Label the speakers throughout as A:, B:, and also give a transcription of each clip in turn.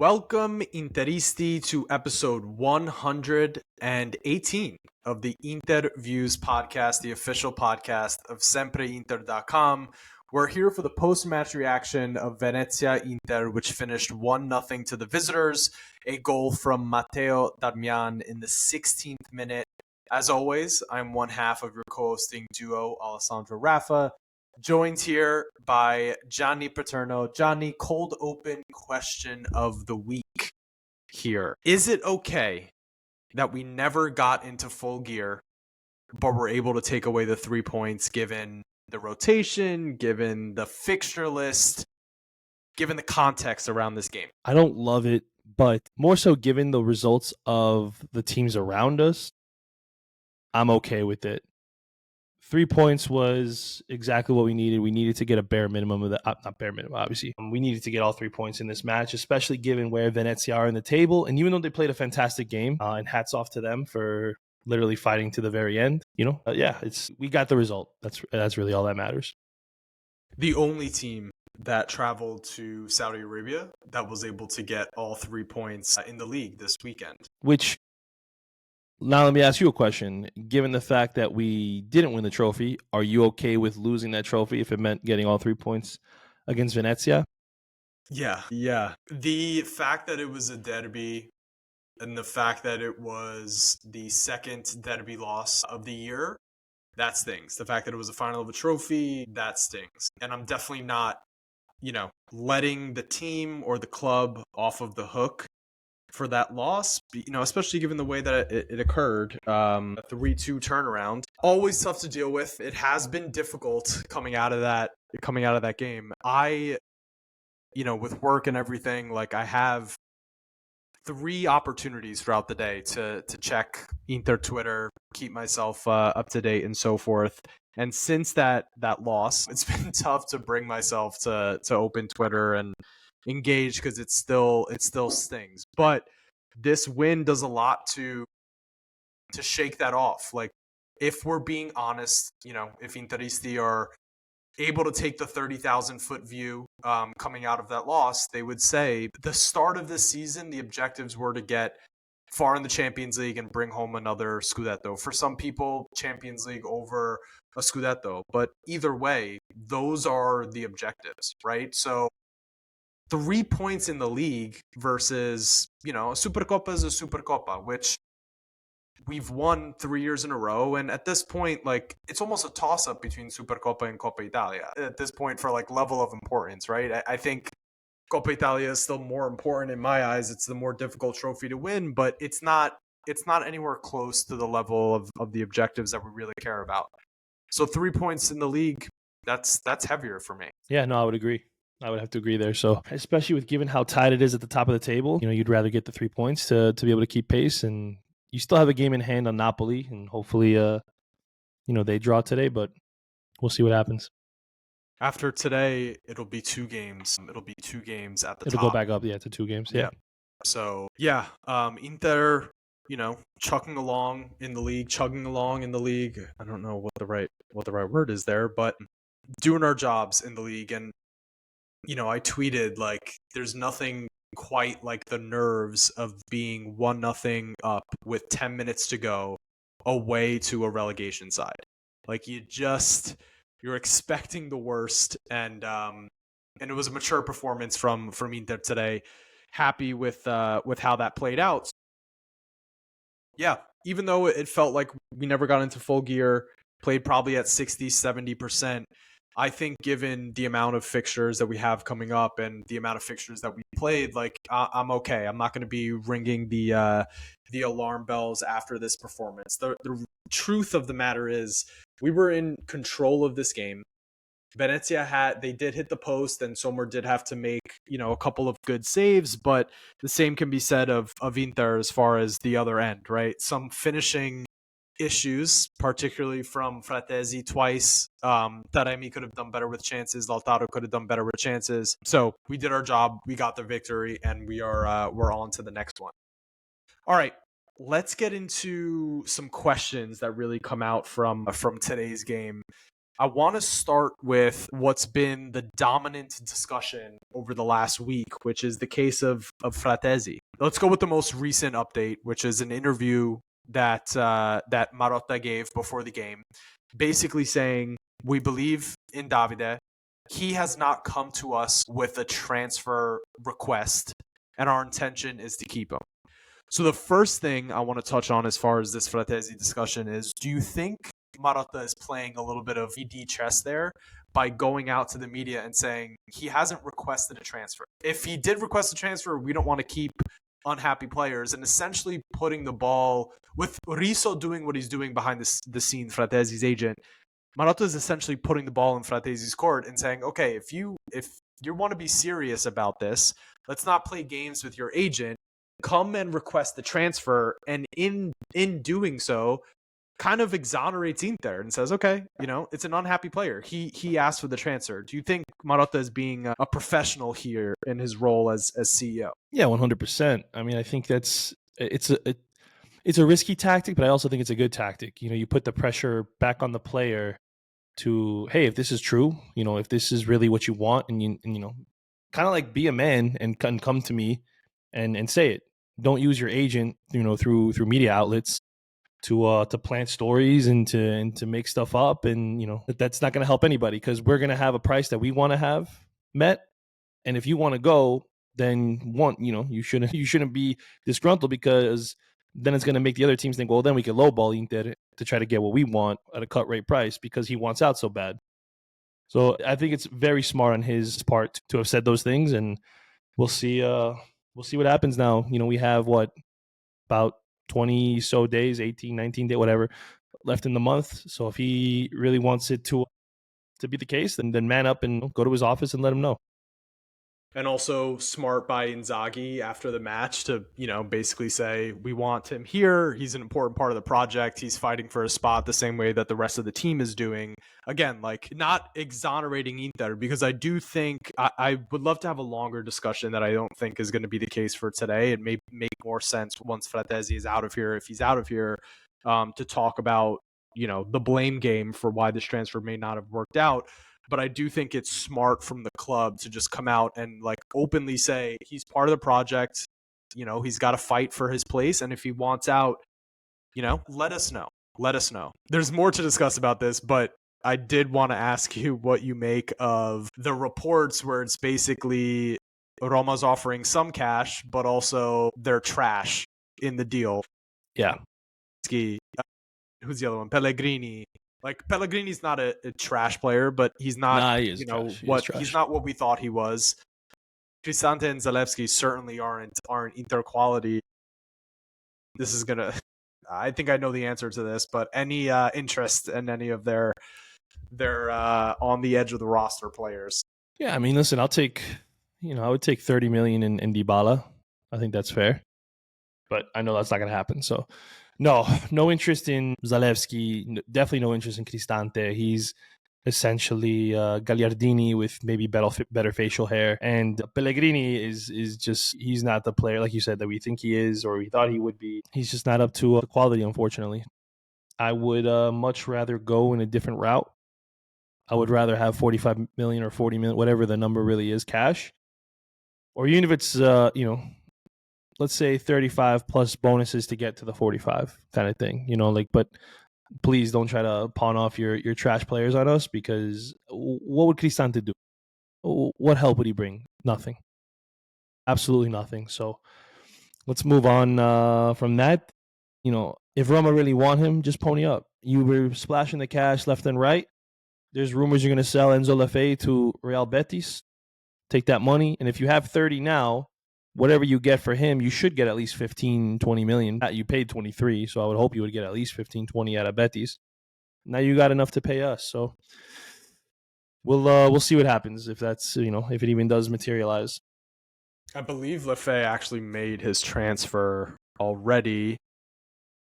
A: Welcome, Interisti, to episode 118 of the Inter Views podcast, the official podcast of SempreInter.com. We're here for the post-match reaction of Venezia Inter, which finished 1-0 to the visitors, a goal from Matteo Darmian in the 16th minute. As always, I'm one half of your co-hosting duo, Alessandro Rafa, joined here by Gianni Paterno. Gianni, cold open question of the week here. Is it okay that we never got into full gear, but were able to take away the 3 points given the rotation, given the fixture list, given the context around this game?
B: I don't love it, but more so given the results of the teams around us, I'm okay with it. 3 points was exactly what we needed. We needed to get a bare minimum of the, not bare minimum, obviously. We needed to get all 3 points in this match, especially given where Venezia are in the table. And even though they played a fantastic game, and hats off to them for literally fighting to the very end, we got the result. That's really all that matters.
A: The only team that traveled to Saudi Arabia that was able to get all 3 points in the league this weekend.
B: Now let me ask you a question. Given the fact that we didn't win the trophy, are you okay with losing that trophy if it meant getting all 3 points against Venezia?
A: Yeah. The fact that it was a derby and the fact that it was the second derby loss of the year, that stings. The fact that it was a final of a trophy, that stings. And I'm definitely not, letting the team or the club off of the hook for that loss, especially given the way that it occurred, a 3-2 turnaround. Always tough to deal with. It has been difficult coming out of that game. With work and everything, I have 3 opportunities throughout the day to check Inter Twitter, keep myself up to date and so forth. And since that loss, it's been tough to bring myself to open Twitter and engage because it still stings. But this win does a lot to shake that off. If we're being honest, if Interisti are able to take the 30,000 foot view coming out of that loss, they would say the start of this season, the objectives were to get far in the Champions League and bring home another Scudetto. For some people, Champions League over a Scudetto. But either way, those are the objectives, right? So 3 points in the league versus, a Supercoppa is a Supercoppa, which we've won 3 years in a row. And at this point, it's almost a toss-up between Supercoppa and Coppa Italia at this point for level of importance, right? I think Coppa Italia is still more important in my eyes. It's the more difficult trophy to win, but it's not anywhere close to the level of the objectives that we really care about. So 3 points in the league, that's heavier for me.
B: Yeah, no, I would agree. I would have to agree there. So especially with given how tight it is at the top of the table, you'd rather get the 3 points to be able to keep pace. And you still have a game in hand on Napoli, and hopefully, they draw today, but we'll see what happens.
A: After today, it'll be 2 games. It'll be 2 games at the top.
B: It'll go back up, to 2 games. Yeah.
A: So, Inter, chugging along in the league. I don't know what the right word is there, but doing our jobs in the league. And, I tweeted, there's nothing quite like the nerves of being 1-0 up with 10 minutes to go away to a relegation side. You're expecting the worst, and it was a mature performance from Inter today. Happy with how that played out. Yeah, even though it felt like we never got into full gear, played probably at 60-70%. I think given the amount of fixtures that we have coming up and the amount of fixtures that we played, I'm okay. I'm not going to be ringing the alarm bells after this performance. The truth of the matter is we were in control of this game. Venezia they did hit the post, and Sommer did have to make, a couple of good saves, but the same can be said of Inter as far as the other end, right? Some finishing issues, particularly from Frattesi twice. Taremi could have done better with chances. Lautaro could have done better with chances. So we did our job. We got the victory, and we're on to the next one. All right. Let's get into some questions that really come out from today's game. I want to start with what's been the dominant discussion over the last week, which is the case of Frattesi. Let's go with the most recent update, which is an interview that Marotta gave before the game, basically saying, we believe in Davide. He has not come to us with a transfer request, and our intention is to keep him. So the first thing I want to touch on as far as this Frattesi discussion is, do you think Marotta is playing a little bit of ED chess there by going out to the media and saying he hasn't requested a transfer? If he did request a transfer, we don't want to keep unhappy players, and essentially putting the ball, with Riso doing what he's doing behind the scenes, Frattesi's agent, Marotta is essentially putting the ball in Frattesi's court and saying, okay, if you want to be serious about this, let's not play games with your agent. Come and request the transfer, and in doing so, kind of exonerates Inter and says, okay, it's an unhappy player. He asked for the transfer. Do you think Marotta is being a professional here in his role as CEO?
B: Yeah, 100%. I mean, I think it's a risky tactic, but I also think it's a good tactic. You put the pressure back on the player to, hey, if this is true, if this is really what you want, and kind of like be a man and come to me and say it. Don't use your agent, through media outlets to plant stories and to make stuff up, and that's not going to help anybody, because we're going to have a price that we want to have met, and if you want to go, then you shouldn't be disgruntled, because then it's going to make the other teams think, well, then we can lowball Inter to try to get what we want at a cut rate price because he wants out so bad. So I think it's very smart on his part to have said those things, and we'll see. We'll see what happens now. We have about 20 so days, 18, 19 days, whatever, left in the month. So if he really wants it to be the case, then man up and go to his office and let him know.
A: And also smart by Inzaghi after the match to, basically say, we want him here. He's an important part of the project. He's fighting for a spot the same way that the rest of the team is doing. Again, not exonerating Inter, because I do think I would love to have a longer discussion that I don't think is going to be the case for today. It may make more sense once Frattesi is out of here, if he's out of here, to talk about, the blame game for why this transfer may not have worked out. But I do think it's smart from the club to just come out and openly say he's part of the project. He's got to fight for his place. And if he wants out, let us know. Let us know. There's more to discuss about this, but I did want to ask you what you make of the reports where it's basically Roma's offering some cash, but also they're trash in the deal.
B: Yeah.
A: Who's the other one? Pellegrini. Pellegrini's not a trash player, but he's not, he's not what we thought he was. Cristante and Zalewski certainly aren't Inter quality. This is gonna. I think I know the answer to this, but any interest in any of their on the edge of the roster players?
B: Yeah, I mean, listen, I would take 30 million in Dybala. I think that's fair, but I know that's not gonna happen. So. No interest in Zalewski. Definitely no interest in Cristante. He's essentially Gagliardini with maybe better facial hair. And Pellegrini is just, he's not the player, like you said, that we think he is or we thought he would be. He's just not up to quality, unfortunately. I would much rather go in a different route. I would rather have 45 million or 40 million, whatever the number really is, cash. Or even if it's, let's say 35 plus bonuses to get to the 45 kind of thing, but please don't try to pawn off your trash players on us, because what would Cristante do? What help would he bring? Nothing. Absolutely nothing. So let's move on from that. If Roma really want him, just pony up. You were splashing the cash left and right. There's rumors you're going to sell Enzo Lefebvre to Real Betis. Take that money. And if you have 30 now, whatever you get for him, you should get at least 15, 20 million. You paid 23, so I would hope you would get at least 15, 20 out of Betis. Now you got enough to pay us, so we'll see what happens if that's, if it even does materialize.
A: I believe Lefebvre actually made his transfer already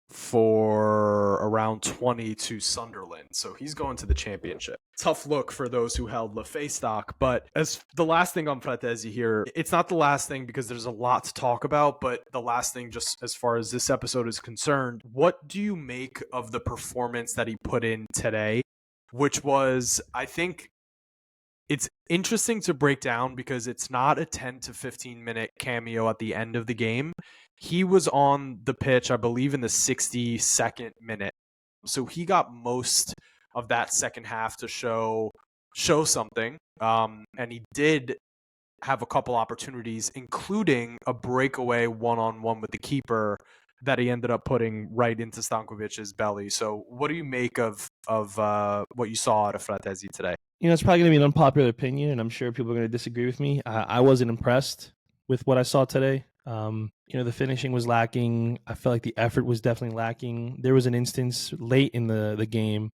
A: for around 20 to Sunderland, so he's going to the Championship. Tough look for those who held Lefebvre stock, but as the last thing on Frattesi here, it's not the last thing because there's a lot to talk about, but the last thing just as far as this episode is concerned, what do you make of the performance that he put in today? which was, I think, it's interesting to break down because it's not a 10 to 15 minute cameo at the end of the game. He was on the pitch, I believe, in the 62nd minute. So he got most of that second half to show something. And he did have a couple opportunities, including a breakaway one-on-one with the keeper that he ended up putting right into Stankovic's belly. So what do you make of what you saw out of Frattesi today?
B: It's probably going to be an unpopular opinion, and I'm sure people are going to disagree with me. I wasn't impressed with what I saw today. The finishing was lacking. I felt like the effort was definitely lacking. There was an instance late in the game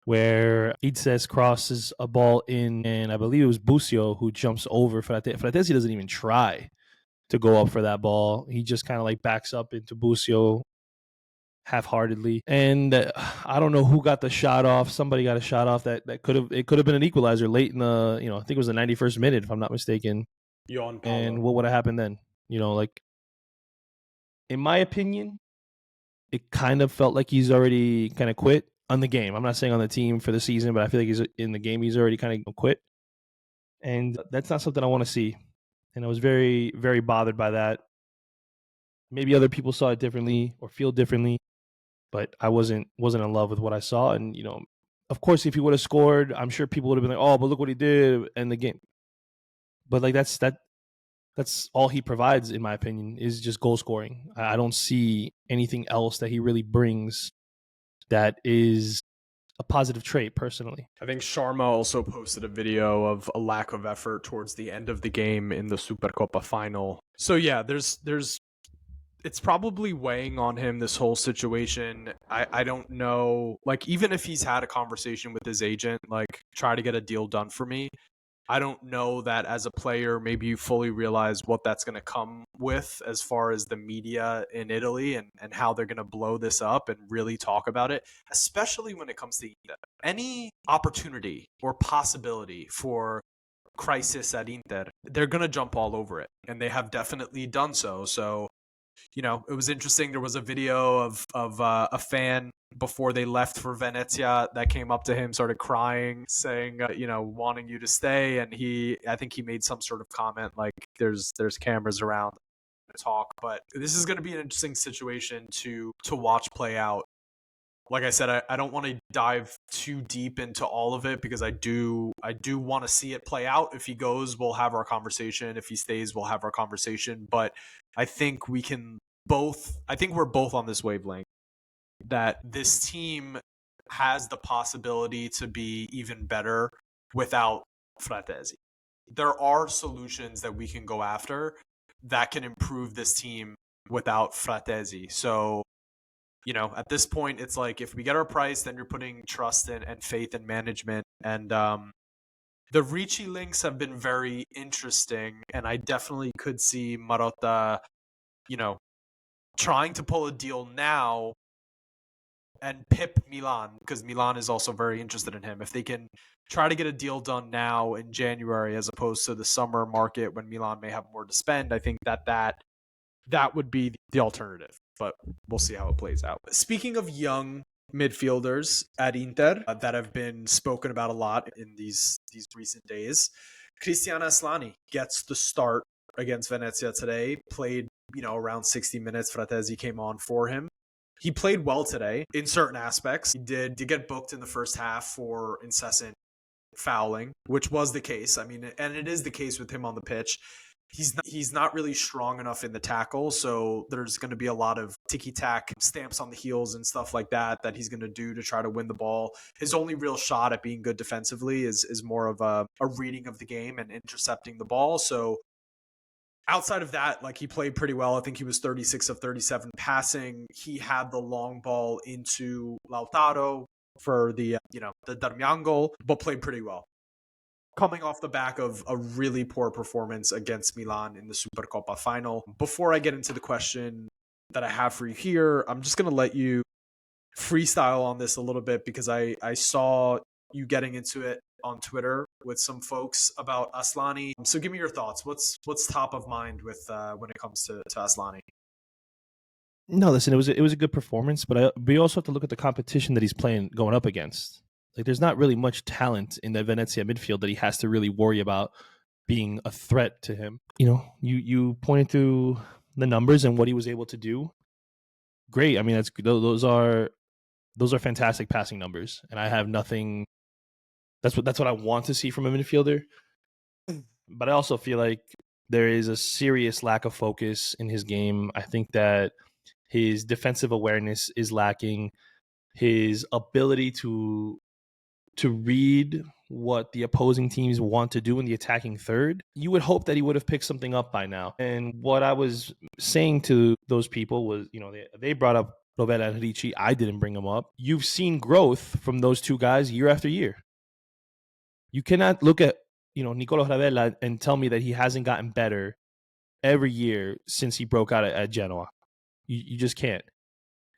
B: where Itzes crosses a ball in, and I believe it was Busio who jumps over Frattesi. Frattesi doesn't even try to go up for that ball. He just kind of like backs up into Busio half-heartedly, and I don't know who got the shot off. Somebody got a shot off that could have been an equalizer late in the I think it was the 91st minute if I'm not mistaken. And what would have happened then? Like, in my opinion, it kind of felt like he's already kind of quit on the game. I'm not saying on the team for the season, but I feel like he's in the game. He's already kind of quit, and that's not something I want to see. And I was very, very bothered by that. Maybe other people saw it differently or feel differently, but I wasn't in love with what I saw. And of course, if he would have scored, I'm sure people would have been like, "Oh, but look what he did," in the game. But like that's all he provides, in my opinion, is just goal scoring. I don't see anything else that he really brings that is a positive trait, personally.
A: I think Sharma also posted a video of a lack of effort towards the end of the game in the Supercoppa final. So yeah, there's it's probably weighing on him, this whole situation. I don't know, like, even if he's had a conversation with his agent, like, try to get a deal done for me, I don't know that as a player, maybe you fully realize what that's going to come with as far as the media in Italy and how they're going to blow this up and really talk about it, especially when it comes to Inter. Any opportunity or possibility for crisis at Inter, they're going to jump all over it, and they have definitely done so. So, it was interesting. There was a video of a fan before they left for Venezia that came up to him, started crying, saying, wanting you to stay. And I think he made some sort of comment like, there's cameras around to talk. But this is going to be an interesting situation to watch play out. Like I said, I don't want to dive too deep into all of it because I do want to see it play out. If he goes, we'll have our conversation. If he stays, we'll have our conversation. But I think we're both on this wavelength that this team has the possibility to be even better without Frattesi. There are solutions that we can go after that can improve this team without Frattesi. So, at this point, it's like, if we get our price, then you're putting trust in and faith in management. And the Ricci links have been very interesting, and I definitely could see Marotta, trying to pull a deal now and pip Milan, because Milan is also very interested in him. If they can try to get a deal done now in January as opposed to the summer market when Milan may have more to spend, I think that would be the alternative. But we'll see how it plays out. Speaking of young midfielders at Inter that have been spoken about a lot in these recent days, Kristjan Asllani gets the start against Venezia today. Played, around 60 minutes. Frattesi came on for him. He played well today in certain aspects. He did get booked in the first half for incessant fouling, which was the case. I mean, and it is the case with him on the pitch. He's not really strong enough in the tackle, so there's going to be a lot of ticky-tack stamps on the heels and stuff like that he's going to do to try to win the ball. His only real shot at being good defensively is more of a reading of the game and intercepting the ball. So outside of that, like, he played pretty well. I think he was 36 of 37 passing. He had the long ball into Lautaro for the Darmian goal, but played pretty well, coming off the back of a really poor performance against Milan in the Supercoppa final. Before I get into the question that I have for you here, I'm just going to let you freestyle on this a little bit because I saw you getting into it on Twitter with some folks about Asllani. So give me your thoughts. What's top of mind with when it comes to Asllani?
B: No, listen, it was a good performance, but we also have to look at the competition that he's going up against. Like, there's not really much talent in the Venezia midfield that he has to really worry about being a threat to him. You pointed to the numbers and what he was able to do. Great. I mean, those are fantastic passing numbers, and I have nothing. That's what I want to see from a midfielder. But I also feel like there is a serious lack of focus in his game. I think that his defensive awareness is lacking. His ability to read what the opposing teams want to do in the attacking third, you would hope that he would have picked something up by now. And what I was saying to those people was, they brought up Rovella and Ricci. I didn't bring them up. You've seen growth from those two guys year after year. You cannot look at, Nicolo Ravella and tell me that he hasn't gotten better every year since he broke out at Genoa. You just can't.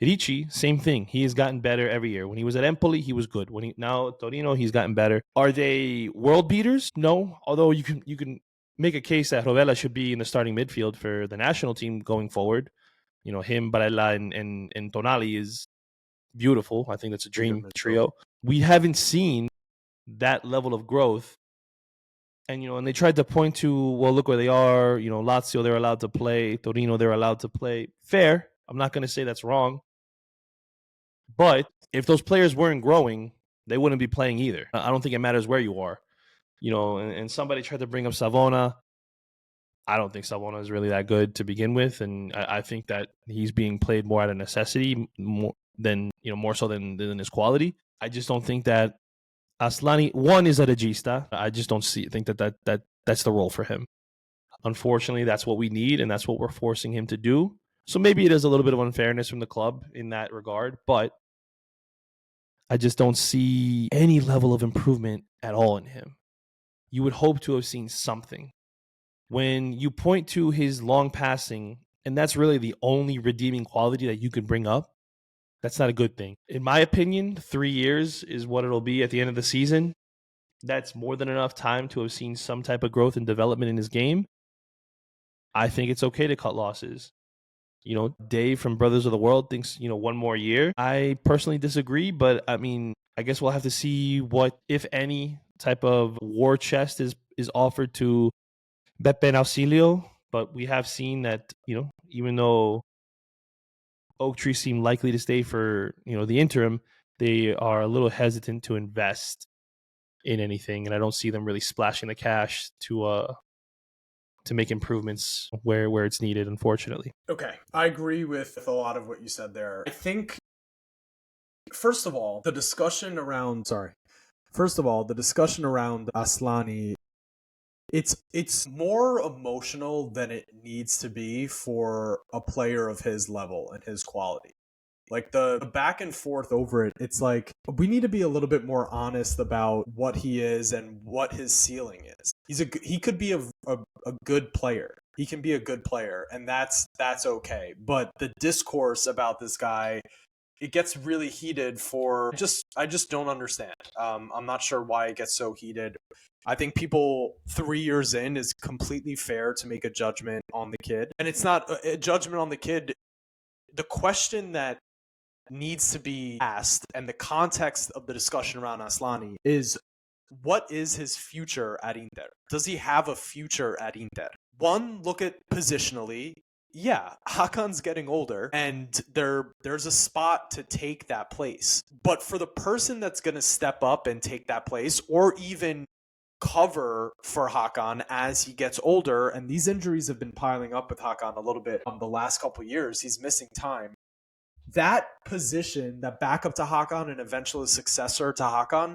B: Ricci, same thing. He has gotten better every year. When he was at Empoli, he was good. Now Torino, he's gotten better. Are they world beaters? No. Although you can make a case that Rovella should be in the starting midfield for the national team going forward. Him, Barella, and Tonali is beautiful. I think that's a dream trio. We haven't seen that level of growth. And they tried to point to, well, look where they are. Lazio, they're allowed to play. Torino, they're allowed to play. Fair. I'm not going to say that's wrong. But if those players weren't growing, they wouldn't be playing either. I don't think it matters where you are. And somebody tried to bring up Savona. I don't think Savona is really that good to begin with. And I think that he's being played more out of necessity more so than his quality. I just don't think that Asllani, one, is a regista. I just don't think that's the role for him. Unfortunately, that's what we need, and that's what we're forcing him to do. So maybe it is a little bit of unfairness from the club in that regard, but I just don't see any level of improvement at all in him. You would hope to have seen something. When you point to his long passing, and that's really the only redeeming quality that you can bring up, that's not a good thing. In my opinion, 3 years is what it'll be at the end of the season. That's more than enough time to have seen some type of growth and development in his game. I think it's okay to cut losses. Dave from Brothers of the World thinks, one more year. I personally disagree, but I mean, I guess we'll have to see what, if any, type of war chest is offered to Beppe and Auxilio. But we have seen that, even though Oak Tree seem likely to stay for, the interim, they are a little hesitant to invest in anything. And I don't see them really splashing the cash to make improvements where it's needed, unfortunately.
A: Okay, I agree with a lot of what you said there. I think, first of all, the discussion around Asllani, it's more emotional than it needs to be for a player of his level and his quality. Like the back and forth over it, it's like we need to be a little bit more honest about what he is and what his ceiling is. He could be a good player. He can be a good player, and that's okay. But the discourse about this guy, it gets really heated I just don't understand. I'm not sure why it gets so heated. I think 3 years in is completely fair to make a judgment on the kid. And it's not a judgment on the kid. The question that needs to be asked, and the context of the discussion around Asllani, is what is his future at Inter? Does he have a future at Inter? One, look at positionally. Yeah, Hakan's getting older, and there's a spot to take that place. But for the person that's going to step up and take that place, or even cover for Hakan as he gets older, and these injuries have been piling up with Hakan a little bit the last couple of years. He's missing time. That position, that backup to Hakan and eventual successor to Hakan,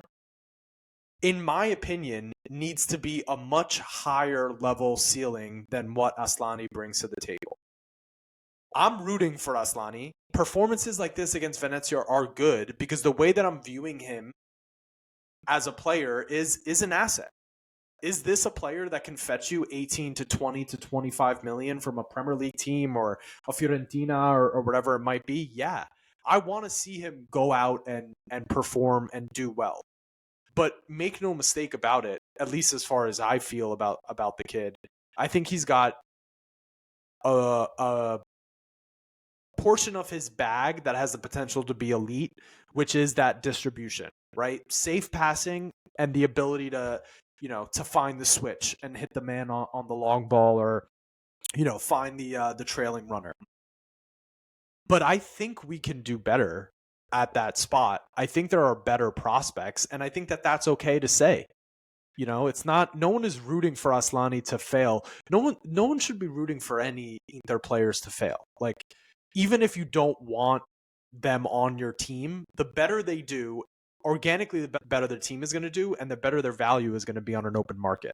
A: in my opinion, needs to be a much higher level ceiling than what Asllani brings to the table. I'm rooting for Asllani. Performances like this against Venezia are good because the way that I'm viewing him as a player is an asset. Is this a player that can fetch you 18 to 20 to 25 million from a Premier League team or a Fiorentina or whatever it might be? Yeah. I want to see him go out and perform and do well. But make no mistake about it, at least as far as I feel about the kid, I think he's got a portion of his bag that has the potential to be elite, which is that distribution. right? Safe passing and the ability to, to find the switch and hit the man on the long ball, or, find the trailing runner. But I think we can do better at that spot. I think there are better prospects, and I think that that's okay to say. It's not, no one is rooting for Asllani to fail. No one should be rooting for any Inter players to fail. Like, even if you don't want them on your team, the better they do, organically, the better their team is going to do, and the better their value is going to be on an open market.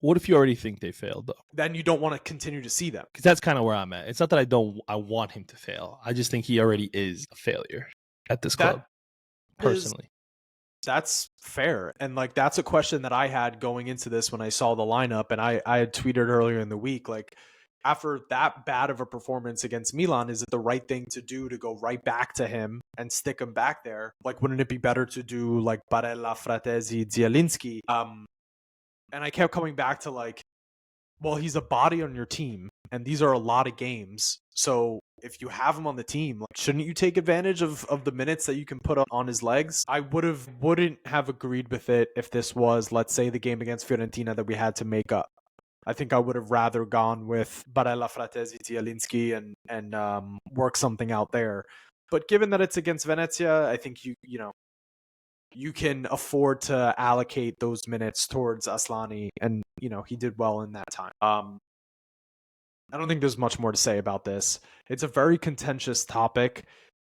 B: What if you already think they failed, though?
A: Then you don't want to continue to see them.
B: Because that's kind of where I'm at. It's not that I want him to fail. I just think he already is a failure at this club, personally.
A: That's fair. And like, that's a question that I had going into this when I saw the lineup. And I had tweeted earlier in the week, like, after that bad of a performance against Milan, is it the right thing to do to go right back to him and stick him back there? Like, wouldn't it be better to do like Barella, Frattesi, Zielinski? And I kept coming back to like, well, he's a body on your team, and these are a lot of games. So if you have him on the team, like, shouldn't you take advantage of the minutes that you can put on his legs? I wouldn't have agreed with it if this was, let's say, the game against Fiorentina that we had to make up. I think I would have rather gone with Barella, Frattesi, Zielinski and work something out there. But given that it's against Venezia, I think you can afford to allocate those minutes towards Asllani, and he did well in that time. I don't think there's much more to say about this. It's a very contentious topic.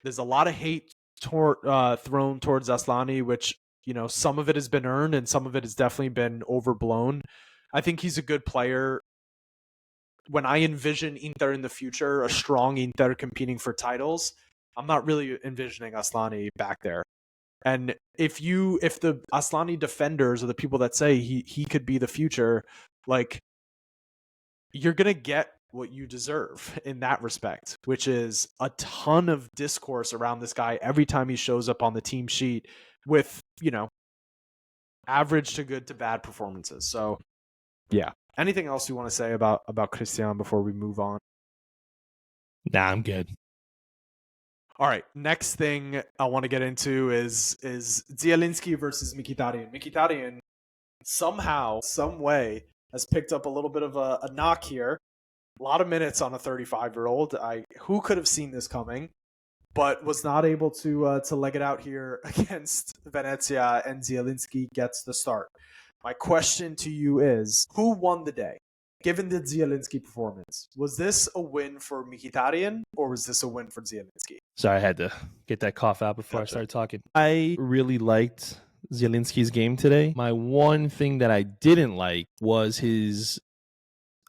A: There's a lot of hate thrown towards Asllani, which some of it has been earned and some of it has definitely been overblown. I think he's a good player. When I envision Inter in the future, a strong Inter competing for titles, I'm not really envisioning Asllani back there. And if the Asllani defenders are the people that say he could be the future, like, you're going to get what you deserve in that respect, which is a ton of discourse around this guy every time he shows up on the team sheet with, average to good to bad performances. So, yeah. Anything else you want to say about Kristjan before we move on?
B: Nah, I'm good.
A: All right, next thing I want to get into is Zielinski versus Mkhitaryan. Mkhitaryan somehow, some way, has picked up a little bit of a knock here. A lot of minutes on a 35-year-old. Who could have seen this coming? But was not able to leg it out here against Venezia, and Zielinski gets the start. My question to you is, who won the day? Given the Zielinski performance, was this a win for Mkhitaryan or was this a win for Zielinski?
B: Sorry, I had to get that cough out before I started talking. I really liked Zielinski's game today. My one thing that I didn't like was his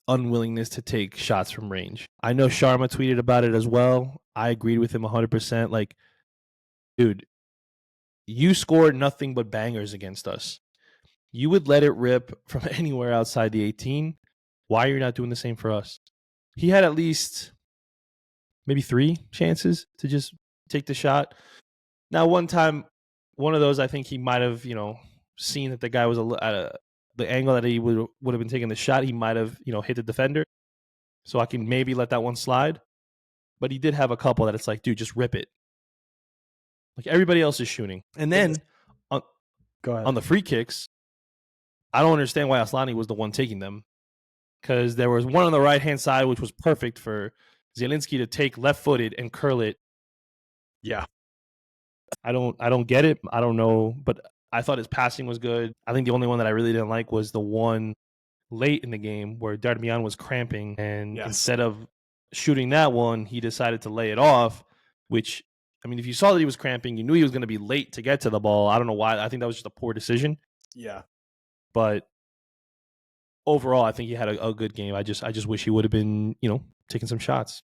B: unwillingness to take shots from range. I know Sharma tweeted about it as well. I agreed with him 100%. Like, dude, you scored nothing but bangers against us. You would let it rip from anywhere outside the 18. Why are you not doing the same for us? He had at least maybe 3 chances to just take the shot. Now, one time, one of those, I think he might have, seen that the guy was at the angle that he would have been taking the shot. He might have, hit the defender. So I can maybe let that one slide. But he did have a couple that it's like, dude, just rip it. Like, everybody else is shooting. And then on the free kicks, I don't understand why Asllani was the one taking them. Because there was one on the right-hand side, which was perfect for Zielinski to take left-footed and curl it.
A: Yeah.
B: I don't get it. I don't know. But I thought his passing was good. I think the only one that I really didn't like was the one late in the game where Darmian was cramping. And instead of shooting that one, he decided to lay it off, which, I mean, if you saw that he was cramping, you knew he was going to be late to get to the ball. I don't know why. I think that was just a poor decision.
A: Yeah.
B: But overall, I think he had a good game. I just wish he would have been, taking some shots.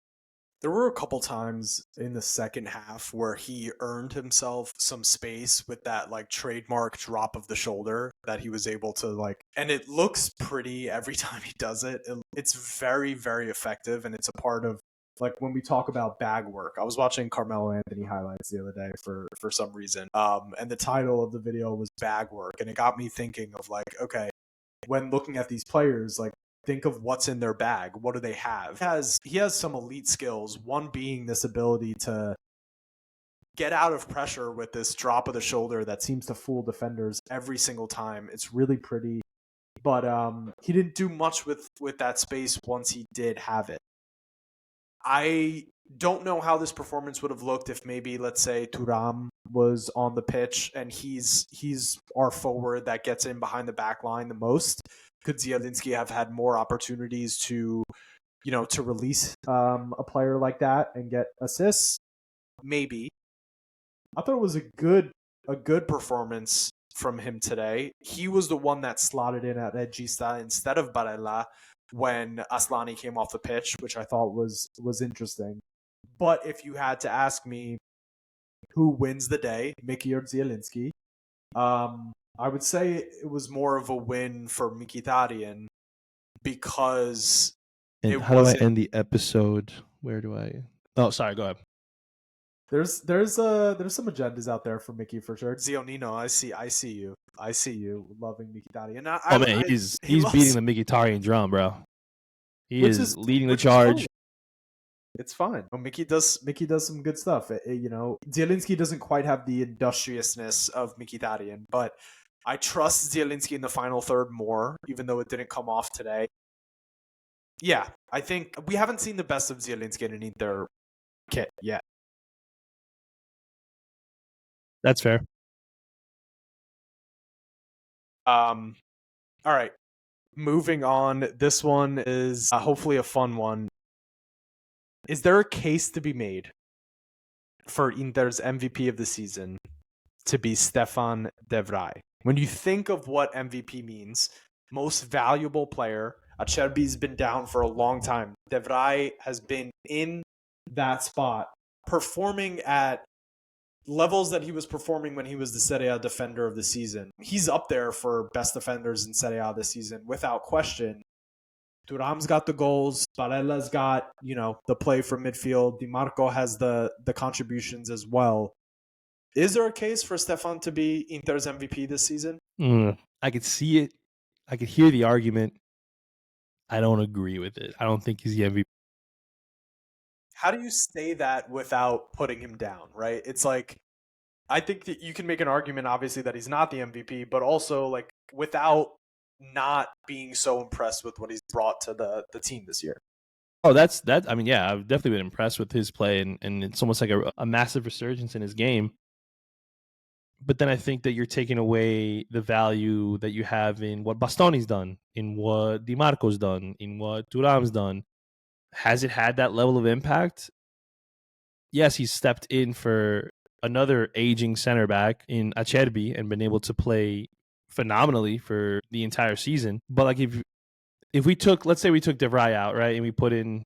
A: There were a couple times in the second half where he earned himself some space with that like trademark drop of the shoulder that he was able to and it looks pretty every time he does it. It's very, very effective, and it's a part of when we talk about bag work. I was watching Carmelo Anthony highlights the other day for some reason. And the title of the video was bag work, and it got me thinking of okay, when looking at these players, think of what's in their bag. What do they have? He has some elite skills, one being this ability to get out of pressure with this drop of the shoulder that seems to fool defenders every single time. It's really pretty. But he didn't do much with that space once he did have it. I don't know how this performance would have looked if maybe, let's say, Thuram was on the pitch and he's our forward that gets in behind the back line the most. Could Zielinski have had more opportunities to release a player like that and get assists? Maybe. I thought it was a good performance from him today. He was the one that slotted in at Regista instead of Barella when Asllani came off the pitch, which I thought was interesting. But if you had to ask me who wins the day, Mickey or Zielinski, I would say it was more of a win for Mkhitaryan because
B: And how do I end the episode? Where do I? Oh, sorry. Go ahead.
A: There's some agendas out there for Mickey for sure. Zionino, I see you loving Mkhitaryan.
B: He's beating the Mkhitaryan drum, bro. He is leading the charge.
A: It's fine. Mickey does some good stuff. Zielinski doesn't quite have the industriousness of Mkhitaryan, but I trust Zielinski in the final third more, even though it didn't come off today. Yeah, I think we haven't seen the best of Zielinski in an Inter kit yet.
B: That's fair.
A: All right. Moving on. This one is hopefully a fun one. Is there a case to be made for Inter's MVP of the season to be Stefan de Vrij? When you think of what MVP means, most valuable player, Acerbi's been down for a long time. De Vrij has been in that spot, performing at levels that he was performing when he was the Serie A defender of the season. He's up there for best defenders in Serie A this season, without question. Thuram's got the goals. Barella's got, the play from midfield. Dimarco has the contributions as well. Is there a case for Stefan to be Inter's MVP this season?
B: I could see it. I could hear the argument. I don't agree with it. I don't think he's the MVP.
A: How do you say that without putting him down, right? It's like, I think that you can make an argument, obviously, that he's not the MVP, but also, like, without not being so impressed with what he's brought to the team this year.
B: Oh, that's that. I mean, yeah, I've definitely been impressed with his play, and it's almost like a massive resurgence in his game. But then I think that you're taking away the value that you have in what Bastoni's done, in what Dimarco's done, in what Thuram's done. Has it had that level of impact? Yes, he's stepped in for another aging center back in Acerbi and been able to play phenomenally for the entire season. But like if we took, let's say we took De Vrij out, right, and we put in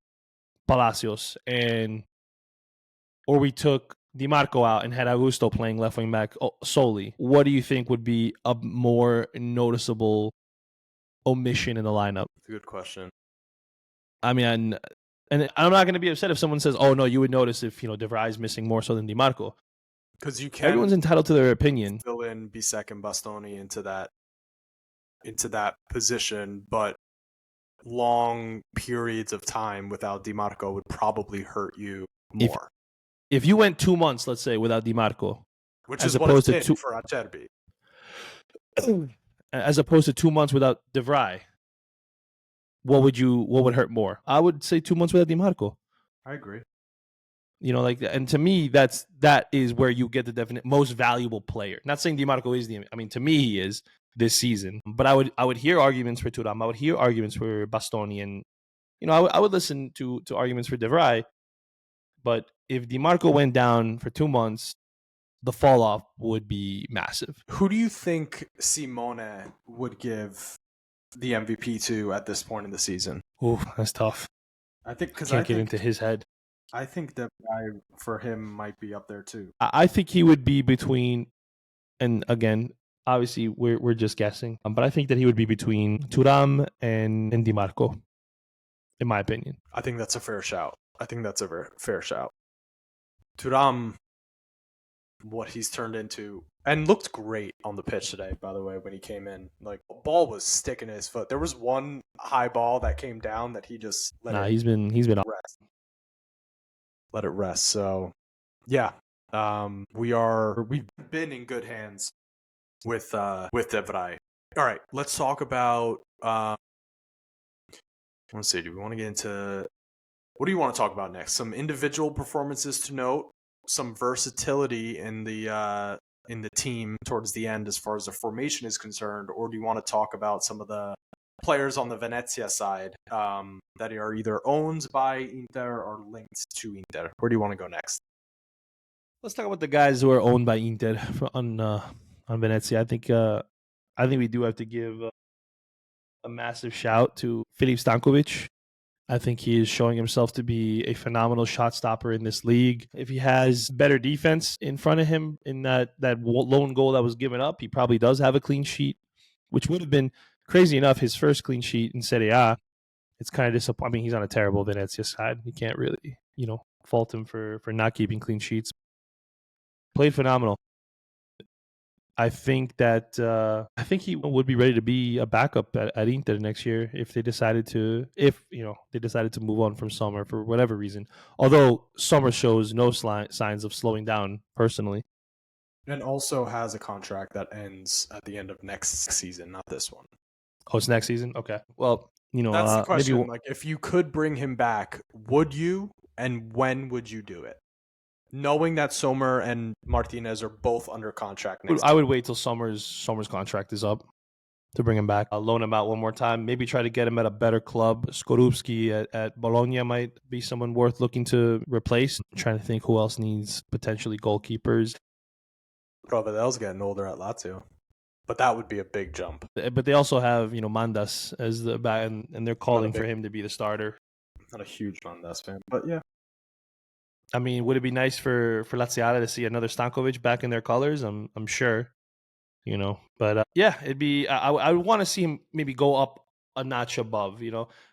B: Palacios, or we took Dimarco out and had Augusto playing left wing back solely, what do you think would be a more noticeable omission in the lineup?
A: Good question.
B: I mean, and I'm not going to be upset if someone says, "Oh no, you would notice if De Vrij is missing more so than Dimarco."
A: Because you can.
B: Everyone's entitled to their opinion.
A: Fill in Bisek and Bastoni into that position, but long periods of time without Dimarco would probably hurt you more.
B: If you went 2 months, let's say, without Dimarco,
A: which is opposed what it's been for Acerbi,
B: as opposed to 2 months without De Vrij, what would hurt more? I would say 2 months without Dimarco.
A: I agree.
B: And to me, that is where you get the definite most valuable player. Not saying Dimarco is to me he is this season. But I would hear arguments for Thuram. I would hear arguments for Bastoni, and I would listen to arguments for De Vrij. But if Dimarco went down for 2 months, the fall off would be massive.
A: Who do you think Simone would give the MVP to at this point in the season?
B: Ooh, that's tough.
A: I think because
B: I can't get into his head.
A: I think that guy for him might be up there too.
B: I think he would be between, and again, obviously we're just guessing, but I think that he would be between Thuram and Dimarco, in my opinion.
A: I think that's a fair shout. Thuram, what he's turned into, and looked great on the pitch today, by the way, when he came in. Like, the ball was sticking to his foot. There was one high ball that came down that he just let
B: he's been
A: rest. Let it rest. So, yeah, We've been in good hands with Vrij. All right, let's talk about. Let's see. Do we want to get into what do you want to talk about next? Some individual performances to note, some versatility in the team towards the end as far as the formation is concerned, or do you want to talk about some of the players on the Venezia side that are either owned by Inter or linked to Inter? Where do you want to go next?
B: Let's talk about the guys who are owned by Inter on Venezia. I think we do have to give a massive shout to Filip Stankovic. I think he is showing himself to be a phenomenal shot stopper in this league. If he has better defense in front of him in that lone goal that was given up, he probably does have a clean sheet, which would have been crazy enough his first clean sheet in Serie A. It's kind of disappointing. I mean, he's on a terrible Venezia side. You can't really, fault him for not keeping clean sheets. Played phenomenal. I think he would be ready to be a backup at Inter next year if they decided to move on from Sommer for whatever reason. Although Sommer shows no signs of slowing down personally,
A: and also has a contract that ends at the end of next season, not this one.
B: Oh, it's next season. Okay, well,
A: that's the question.
B: Maybe,
A: like, if you could bring him back, would you? And when would you do it? Knowing that Sommer and Martinez are both under contract next
B: I would wait till Sommer's contract is up to bring him back. I'll loan him out one more time. Maybe try to get him at a better club. Skorupski at Bologna might be someone worth looking to replace. I'm trying to think who else needs potentially goalkeepers.
A: Provedel's getting older at Lazio. But that would be a big jump.
B: But they also have, Mandas as the back, and they're calling for him to be the starter.
A: Not a huge Mandas fan, but yeah.
B: I mean, would it be nice for Laziale to see another Stankovic back in their colors? I'm sure, But yeah, it'd be. I would want to see him maybe go up a notch above.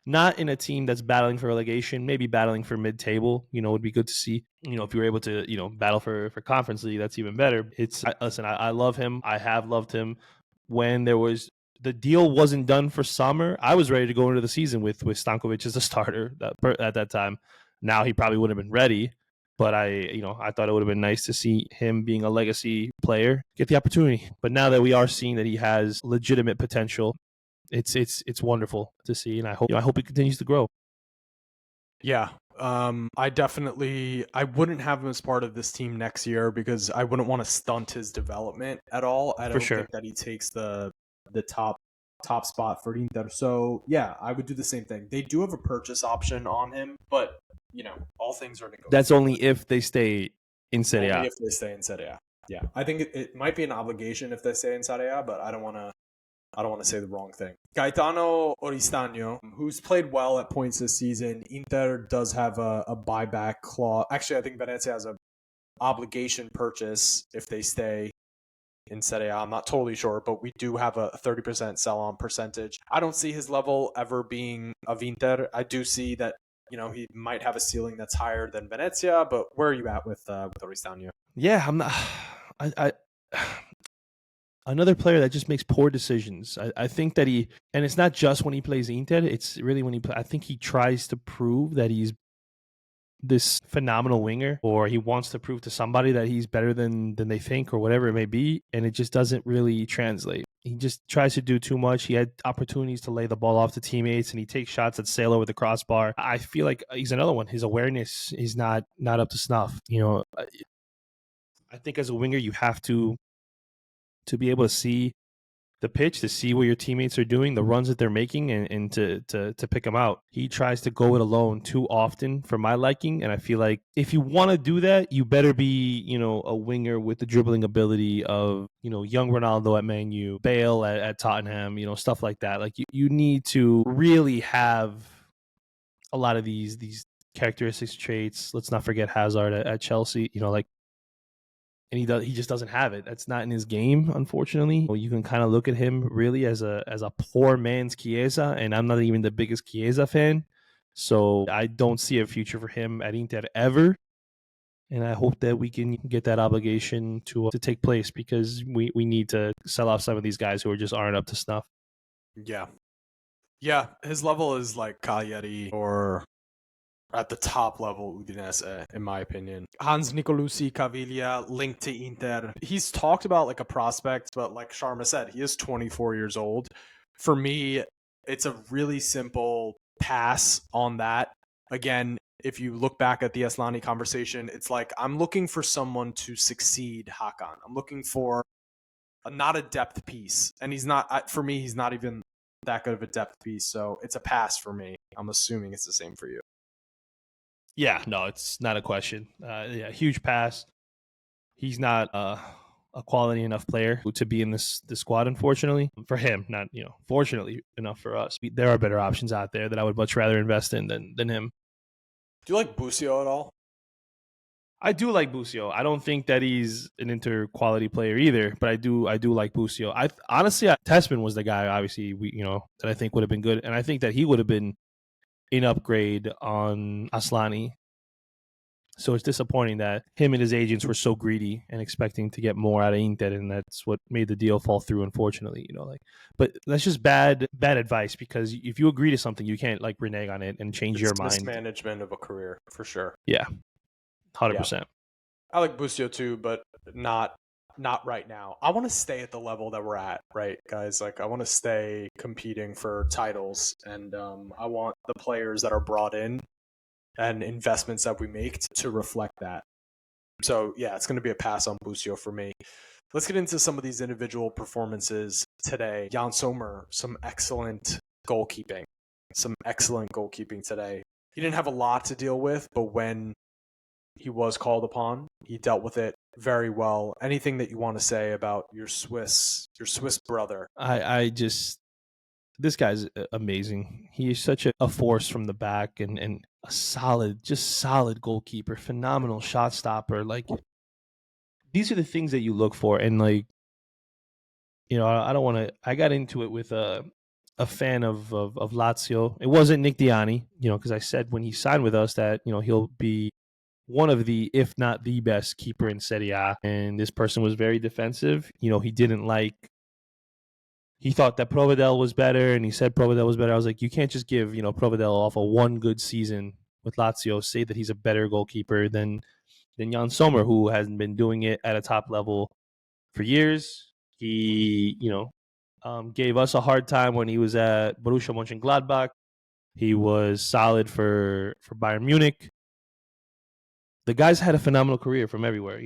B: Not in a team that's battling for relegation, maybe battling for mid-table. Would be good to see. If you were able to, battle for Conference League, that's even better. Listen, I love him. I have loved him. When the deal wasn't done for summer, I was ready to go into the season with Stankovic as a starter at that time. Now he probably wouldn't have been ready. But I thought it would have been nice to see him being a legacy player get the opportunity. But now that we are seeing that he has legitimate potential, it's wonderful to see, and I hope he continues to grow.
A: Yeah, I wouldn't have him as part of this team next year because I wouldn't want to stunt his development at all. I don't think that he takes the top spot for Inter. So yeah, I would do the same thing. They do have a purchase option on him, but all things are negotiable.
B: That's only if they stay in Serie A.
A: Only if they stay in Serie A. Yeah, I think it might be an obligation if they stay in Serie A, but I don't want to say the wrong thing. Gaetano Oristano, who's played well at points this season. Inter does have a buyback clause. Actually, I think Venezia has an obligation purchase if they stay in Serie A. I'm not totally sure, but we do have a 30% sell-on percentage. I don't see his level ever being of Inter. I do see that he might have a ceiling that's higher than Venezia, but where are you at with Oristano?
B: Yeah, I'm not. Another player that just makes poor decisions. I think that and it's not just when he plays Inter, it's really when I think he tries to prove that he's this phenomenal winger, or he wants to prove to somebody that he's better than they think, or whatever it may be, and it just doesn't really translate. He just tries to do too much. He had opportunities to lay the ball off to teammates, and he takes shots that sail over the crossbar. I feel like he's another one. His awareness is not up to snuff. I think as a winger, you have to be able to see the pitch, to see what your teammates are doing, the runs that they're making, and to pick them out. He tries to go it alone too often for my liking, and I feel like if you want to do that, you better be, a winger with the dribbling ability of, young Ronaldo at Man U, Bale at Tottenham, stuff like that. Like you need to really have a lot of these characteristics, traits. Let's not forget Hazard at Chelsea, and he just doesn't have it. That's not in his game, unfortunately. You can kind of look at him really as a poor man's Chiesa, and I'm not even the biggest Chiesa fan. So I don't see a future for him at Inter ever. And I hope that we can get that obligation to take place, because we need to sell off some of these guys who just aren't up to snuff.
A: Yeah. Yeah, his level is like Cagliari or at the top level Udinese, in my opinion. Hans Nicolucci Caviglia linked to Inter. He's talked about like a prospect, but like Sharma said, he is 24 years old. For me, it's a really simple pass on that. Again, if you look back at the Asllani conversation, it's like I'm looking for someone to succeed Hakan. I'm looking for not a depth piece. And he's not, for me, he's not even that good of a depth piece. So it's a pass for me. I'm assuming it's the same for you.
B: Yeah, no, it's not a question. Yeah, huge pass. He's not a quality enough player to be in this squad, unfortunately. For him, not, fortunately enough for us. There are better options out there that I would much rather invest in than him.
A: Do you like Busio at all?
B: I do like Busio. I don't think that he's an Inter quality player either, but I do like Busio. Honestly, Tessman was the guy, obviously, that I think would have been good, and I think that he would have been an upgrade on Asllani. So it's disappointing that him and his agents were so greedy and expecting to get more out of Inter, and that's what made the deal fall through, unfortunately. But that's just bad advice, because if you agree to something, you can't like renege on it and change your mind.
A: Mismanagement of a career, for sure.
B: Yeah, 100%.
A: I like Busio too, but not right now. I want to stay at the level that we're at, right, guys? Like, I want to stay competing for titles, and I want the players that are brought in and investments that we make to reflect that. So, yeah, it's going to be a pass on Busio for me. Let's get into some of these individual performances today. Jan Sommer, some excellent goalkeeping today. He didn't have a lot to deal with, but when he was called upon, he dealt with it very well. Anything that you want to say about your Swiss brother?
B: This guy's amazing. He is such a force from the back, and a solid goalkeeper, phenomenal shot stopper. Like, these are the things that you look for. And like, I don't want to, I got into it with a fan of Lazio. It wasn't Nick Diani, because I said when he signed with us that, he'll be one of the, if not the best keeper in Serie A. And this person was very defensive. He thought that Provedel was better, and he said Provedel was better. I was like, you can't just give, Provedel off a one good season with Lazio, say that he's a better goalkeeper than Jan Sommer, who hasn't been doing it at a top level for years. He, gave us a hard time when he was at Borussia Mönchengladbach. He was solid for Bayern Munich. The guy's had a phenomenal career from everywhere,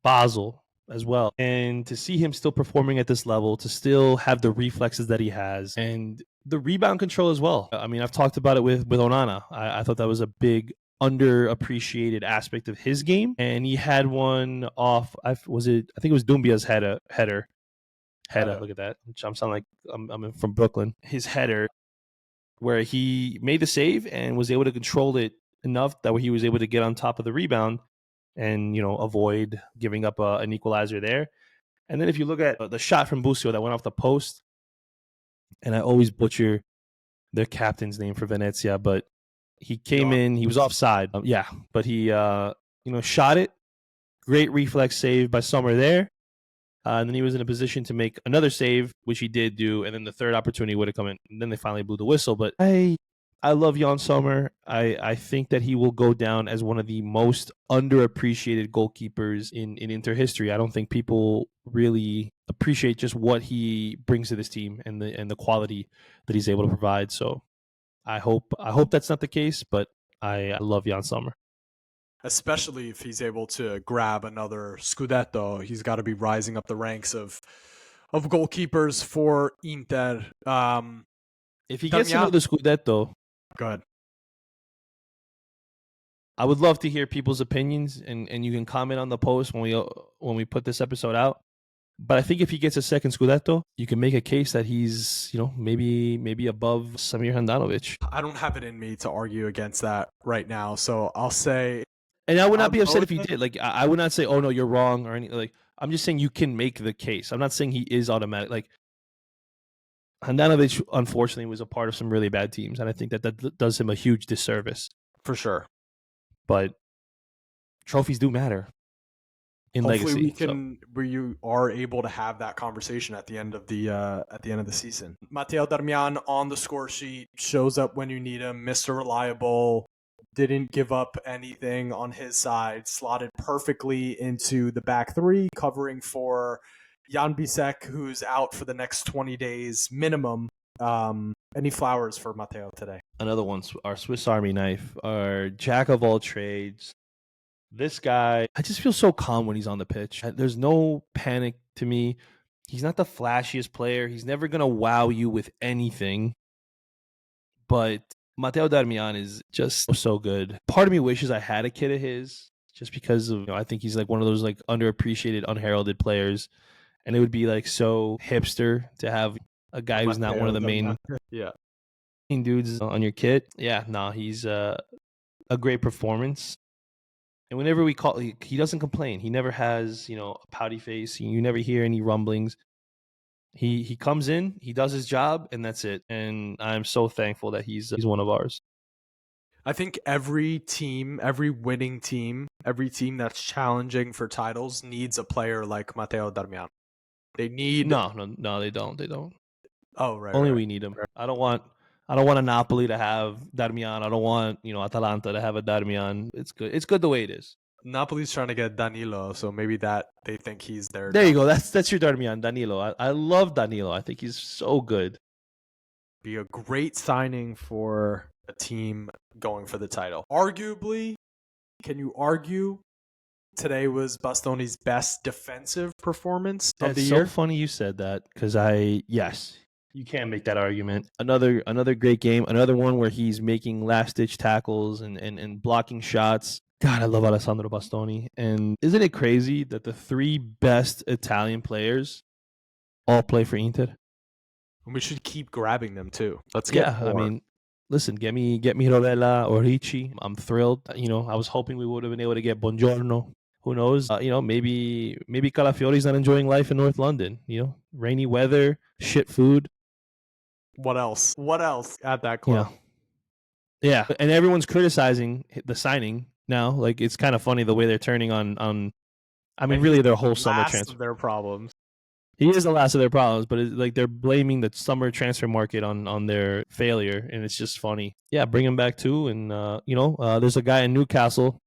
B: Basel as well. And to see him still performing at this level, to still have the reflexes that he has, and the rebound control as well. I mean, I've talked about it with Onana. I thought that was a big underappreciated aspect of his game. And he had one off, I think it was Dumbia's header. Look at that. I'm sounding like I'm from Brooklyn. His header, where he made the save and was able to control it enough that he was able to get on top of the rebound and, avoid giving up an equalizer there. And then if you look at the shot from Busio that went off the post, and I always butcher their captain's name for Venezia, but he came in, he was offside. But he, shot it. Great reflex save by Sommer there. And then he was in a position to make another save, which he did do. And then the third opportunity would have come in. And then they finally blew the whistle. But I love Jan Sommer. I think that he will go down as one of the most underappreciated goalkeepers in Inter history. I don't think people really appreciate just what he brings to this team and the quality that he's able to provide. So I hope that's not the case, but I love Jan Sommer.
A: Especially if he's able to grab another Scudetto. He's got to be rising up the ranks of goalkeepers for Inter.
B: If he gets another Scudetto,
A: go ahead.
B: I would love to hear people's opinions, and you can comment on the post when we put this episode out. But I think if he gets a second Scudetto, you can make a case that he's, maybe above Samir Handanovic.
A: I don't have it in me to argue against that right now, so I'll say.
B: And I would not be upset if you did. Like, I would not say, "Oh no, you're wrong," or anything. Like, I'm just saying you can make the case. I'm not saying he is automatic. Like, Handanovic, unfortunately, was a part of some really bad teams, and I think that does him a huge disservice.
A: For sure.
B: But trophies do matter in
A: Hopefully
B: legacy.
A: we are able to have that conversation at the end of the season. Matteo Darmian on the score sheet, shows up when you need him, Mr. Reliable, didn't give up anything on his side, slotted perfectly into the back three, covering for Jan Bisek, who's out for the next 20 days minimum. Any flowers for Matteo today?
B: Another one, our Swiss Army knife, our jack of all trades. This guy, I just feel so calm when he's on the pitch. There's no panic to me. He's not the flashiest player. He's never going to wow you with anything. But Matteo Darmian is just so good. Part of me wishes I had a kid of his just because of, I think he's like one of those like underappreciated, unheralded players. And it would be like so hipster to have a guy who's not one of the main dudes on your kit. Yeah, no, he's a great performance. And whenever we call, he doesn't complain. He never has, a pouty face. You never hear any rumblings. He comes in, he does his job, and that's it. And I'm so thankful that he's one of ours.
A: I think every team, every winning team, every team that's challenging for titles needs a player like Matteo Darmian. They need
B: no, they don't. They don't.
A: Oh, right.
B: Only
A: right.
B: we need him. I don't want a Napoli to have Darmian. I don't want Atalanta to have a Darmian. It's good. It's good the way it is.
A: Napoli's trying to get Danilo, so maybe that they think he's their.
B: There you go. That's your Darmian, Danilo. I love Danilo. I think he's so good.
A: Be a great signing for a team going for the title. Arguably, can you argue today was Bastoni's best defensive performance of the year?
B: It's so funny you said that because yes, you can make that argument. Another great game. Another one where he's making last-ditch tackles and blocking shots. God, I love Alessandro Bastoni. And isn't it crazy that the three best Italian players all play for Inter?
A: We should keep grabbing them too. Let's get more.
B: I mean, listen, get me Rovella or Ricci. I'm thrilled. I was hoping we would have been able to get Buongiorno. Who knows? Maybe Calafiori's not enjoying life in North London. Rainy weather, shit food.
A: What else? What else at that club?
B: Yeah, and everyone's criticizing the signing now. Like, it's kind of funny the way they're turning on. I mean, really, their whole summer transfer.
A: Their problems.
B: He is the last of their problems, but it's like they're blaming the summer transfer market on their failure, and it's just funny. Yeah, bring him back too, and there's a guy in Newcastle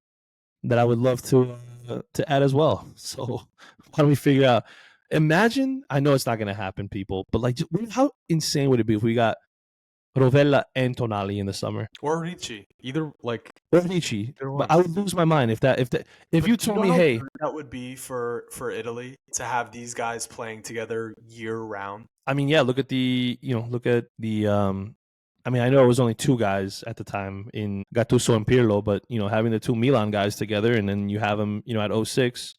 B: that I would love to add as well. So why don't we figure out? Imagine, I know it's not going to happen, people, but like, how insane would it be if we got Rovella and Tonali in the summer,
A: or Ricci, either like
B: or Ricci? But I would lose my mind if you told me, hey,
A: that would be for Italy to have these guys playing together year round.
B: I mean, yeah, look at the. I mean, I know it was only two guys at the time in Gattuso and Pirlo, but having the two Milan guys together, and then you have them, at 06.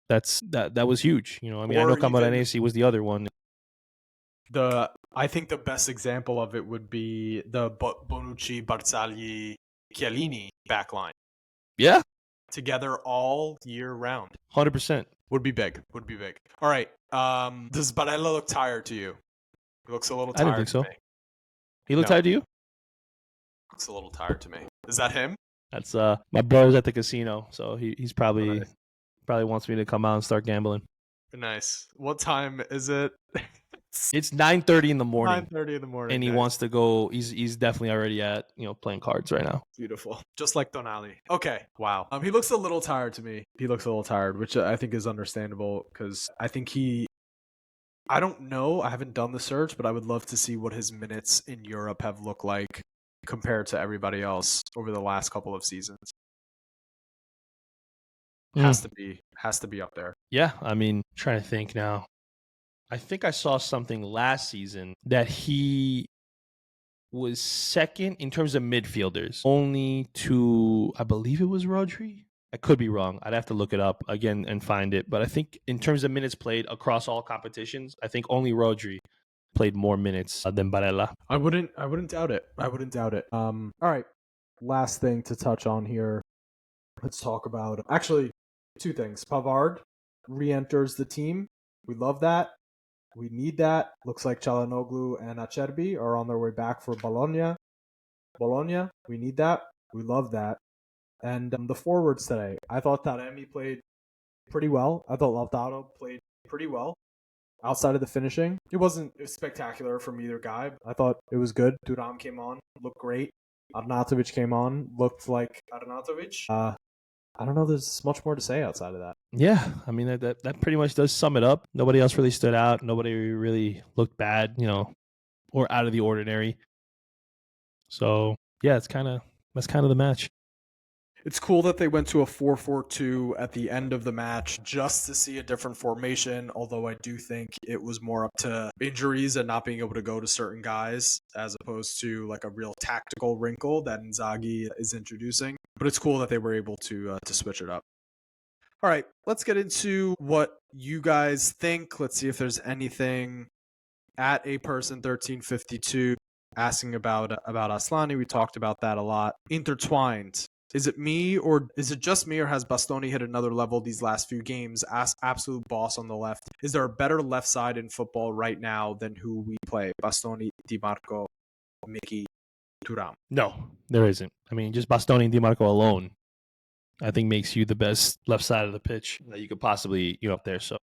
B: That was huge. I mean, I know Camoranesi was the other one.
A: I think the best example of it would be the Bonucci, Barzagli, Chiellini backline.
B: Yeah.
A: Together all year round.
B: 100%.
A: Would be big. All right. Does Barella look tired to you? He looks a little tired.
B: I didn't think so.
A: To me.
B: He looked tired to you?
A: Looks a little tired to me. Is that him?
B: That's my brother's at the casino, so he's probably wants me to come out and start gambling.
A: Nice. What time is it?
B: It's 9:30 in the morning.
A: 9:30 in the morning.
B: And he wants to go. He's definitely already at playing cards right now.
A: Beautiful, just like Tonali. Okay, wow. He looks a little tired to me. He looks a little tired, which I think is understandable because I think I don't know. I haven't done the search, but I would love to see what his minutes in Europe have looked like compared to everybody else over the last couple of seasons. Has to be up there.
B: Yeah, I mean, I'm trying to think now. I think I saw something last season that he was second in terms of midfielders, only to, I believe it was Rodri. I could be wrong. I'd have to look it up again and find it. But I think in terms of minutes played across all competitions, I think only Rodri played more minutes than Barella.
A: I wouldn't doubt it. All right. Last thing to touch on here. Let's talk about actually two things. Pavard re-enters the team. We love that. We need that. Looks like Calhanoglu and Acerbi are on their way back for Bologna. We need that. We love that. And the forwards today, I thought Taremi played pretty well. I thought Lautaro played pretty well. Outside of the finishing, it wasn't spectacular from either guy. I thought it was good. Thuram came on, looked great. Arnautovic came on, looked like Arnautovic. I don't know there's much more to say outside of that.
B: Yeah, I mean, that pretty much does sum it up. Nobody else really stood out. Nobody really looked bad, or out of the ordinary. So, yeah, that's kind of the match.
A: It's cool that they went to a 4-4-2 at the end of the match just to see a different formation, although I do think it was more up to injuries and not being able to go to certain guys as opposed to like a real tactical wrinkle that Inzaghi is introducing. But it's cool that they were able to switch it up. All right, let's get into what you guys think. Let's see if there's anything at a person 1352 asking about Asllani. We talked about that a lot. Intertwined. Is it me or is it just me or has Bastoni hit another level these last few games? Absolute boss on the left. Is there a better left side in football right now than who we play? Bastoni, Dimarco, Mickey, Thuram.
B: No, there isn't. I mean, just Bastoni and Dimarco alone, I think makes you the best left side of the pitch that you could possibly, up there. So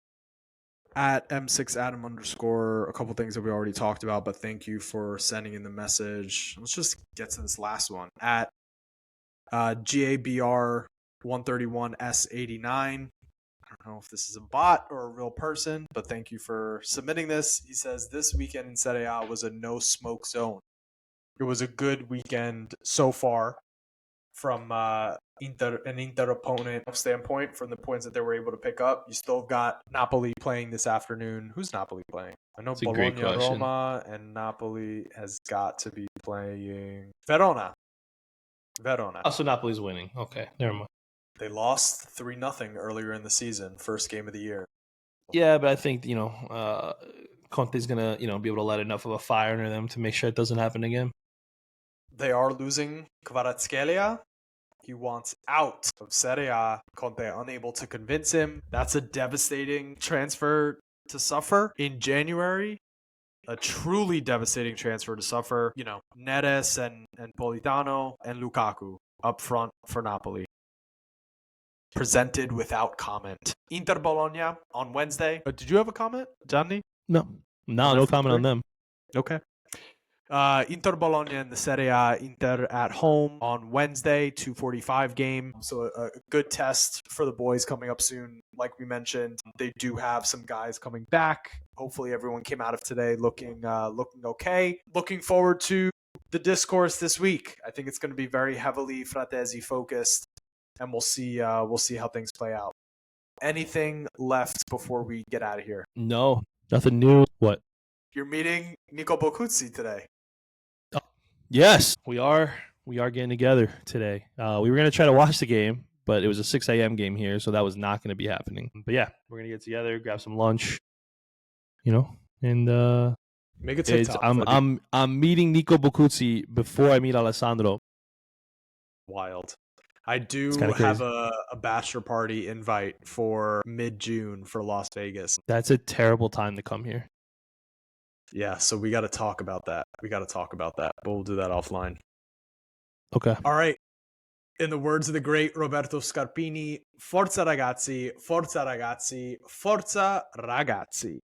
A: at M6Adam _, a couple things that we already talked about, but thank you for sending in the message. Let's just get to this last one. At GABR 131S89. I don't know if this is a bot or a real person, but thank you for submitting this. He says, this weekend in Serie A was a no-smoke zone. It was a good weekend so far from an Inter opponent standpoint, from the points that they were able to pick up. You still got Napoli playing this afternoon. Who's Napoli playing? I know Bologna, Roma, and Napoli has got to be playing Verona.
B: Also, Napoli's winning. Okay, never mind.
A: They lost 3-0 earlier in the season, first game of the year.
B: Yeah, but I think, Conte's going to, be able to let enough of a fire under them to make sure it doesn't happen again.
A: They are losing Kvaratskhelia. He wants out of Serie A. Conte unable to convince him. That's a devastating transfer to suffer in January. A truly devastating transfer to suffer. Neres and Politano and Lukaku up front for Napoli. Presented without comment. Inter Bologna on Wednesday. Did you have a comment, Gianni?
B: No, no comment on them.
A: Okay. Inter Bologna in the Serie A. Inter at home on Wednesday, 2:45 game. So a good test for the boys coming up soon. Like we mentioned, they do have some guys coming back. Hopefully everyone came out of today looking okay. Looking forward to the discourse this week. I think it's going to be very heavily Frattesi focused, and we'll see how things play out. Anything left before we get out of here?
B: No, nothing new. What?
A: You're meeting Nico Boccuzzi today.
B: Yes, we are getting together today. We were going to try to watch the game, but it was a 6 a.m. game here, so that was not going to be happening. But yeah, we're going to get together, grab some lunch, and
A: make a TikTok.
B: I'm meeting Nico Boccuzzi before I meet Alessandro.
A: Wild. I do have a bachelor party invite for mid-June for Las Vegas.
B: That's a terrible time to come here.
A: Yeah, so we got to talk about that. But we'll do that offline.
B: Okay.
A: All right. In the words of the great Roberto Scarpini, forza ragazzi, forza ragazzi, forza ragazzi.